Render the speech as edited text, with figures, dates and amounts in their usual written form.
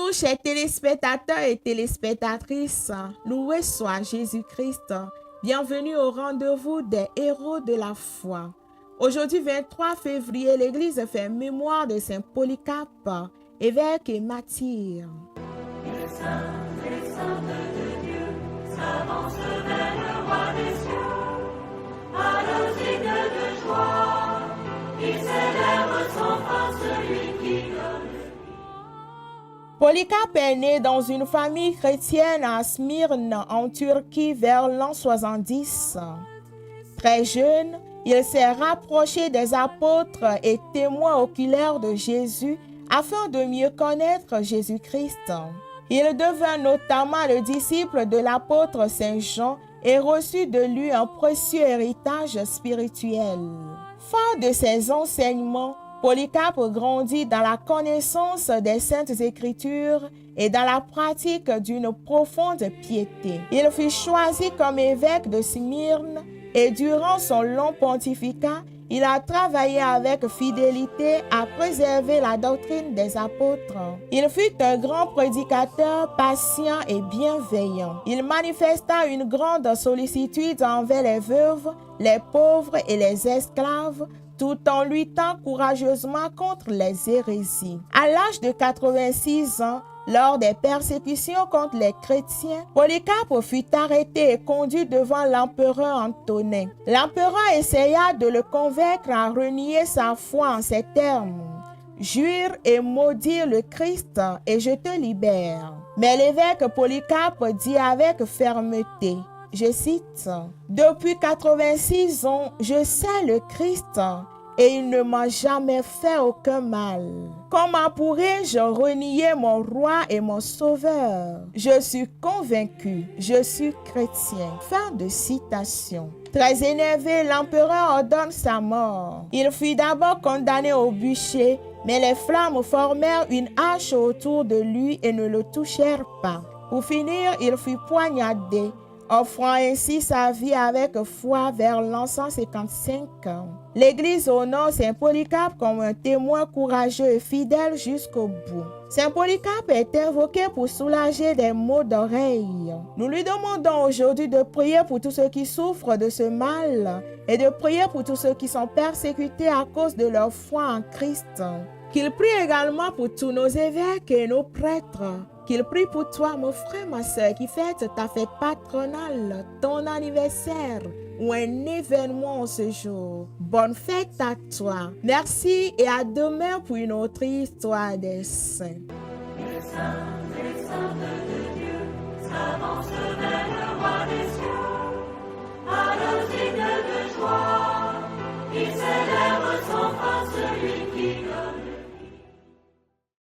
Bonjour chers téléspectateurs et téléspectatrices, loué soit Jésus-Christ. Bienvenue au rendez-vous des héros de la foi. Aujourd'hui 23 février, l'Église fait mémoire de Saint Polycarpe, évêque et martyr. Les saints de Dieu s'avancent vers le roi des cieux, à l'osigne de joie, il célèbre sans fin celui qui donne. Polycarpe est né dans une famille chrétienne à Smyrne, en Turquie, vers l'an 70. Très jeune, il s'est rapproché des apôtres et témoins oculaires de Jésus afin de mieux connaître Jésus-Christ. Il devint notamment le disciple de l'apôtre Saint Jean et reçut de lui un précieux héritage spirituel. Fort de ses enseignements, Polycarpe grandit dans la connaissance des Saintes Écritures et dans la pratique d'une profonde piété. Il fut choisi comme évêque de Smyrne et durant son long pontificat, il a travaillé avec fidélité à préserver la doctrine des apôtres. Il fut un grand prédicateur, patient et bienveillant. Il manifesta une grande sollicitude envers les veuves, les pauvres et les esclaves, tout en luttant courageusement contre les hérésies. À l'âge de 86 ans, lors des persécutions contre les chrétiens, Polycarpe fut arrêté et conduit devant l'empereur Antonin. L'empereur essaya de le convaincre à renier sa foi en ces termes: « Jure et maudire le Christ et je te libère. » Mais l'évêque Polycarpe dit avec fermeté, je cite, « Depuis 86 ans, je sais le Christ et il ne m'a jamais fait aucun mal. Comment pourrais-je renier mon roi et mon sauveur? Je suis convaincu, je suis chrétien. » Fin de citation. Très énervé, l'empereur ordonne sa mort. Il fut d'abord condamné au bûcher, mais les flammes formèrent une hache autour de lui et ne le touchèrent pas. Pour finir, il fut poignardé, offrant ainsi sa vie avec foi vers l'an 155. L'Église honore Saint Polycarpe comme un témoin courageux et fidèle jusqu'au bout. Saint Polycarpe est invoqué pour soulager des maux d'oreille. Nous lui demandons aujourd'hui de prier pour tous ceux qui souffrent de ce mal et de prier pour tous ceux qui sont persécutés à cause de leur foi en Christ. Qu'il prie également pour tous nos évêques et nos prêtres. Qu'il prie pour toi, mon frère, ma soeur, qui fête ta fête patronale, ton anniversaire ou un événement ce jour. Bonne fête à toi. Merci et à demain pour une autre histoire des saints. Les saints de Dieu s'avancent vers le roi des cieux, à l'osigne de joie, il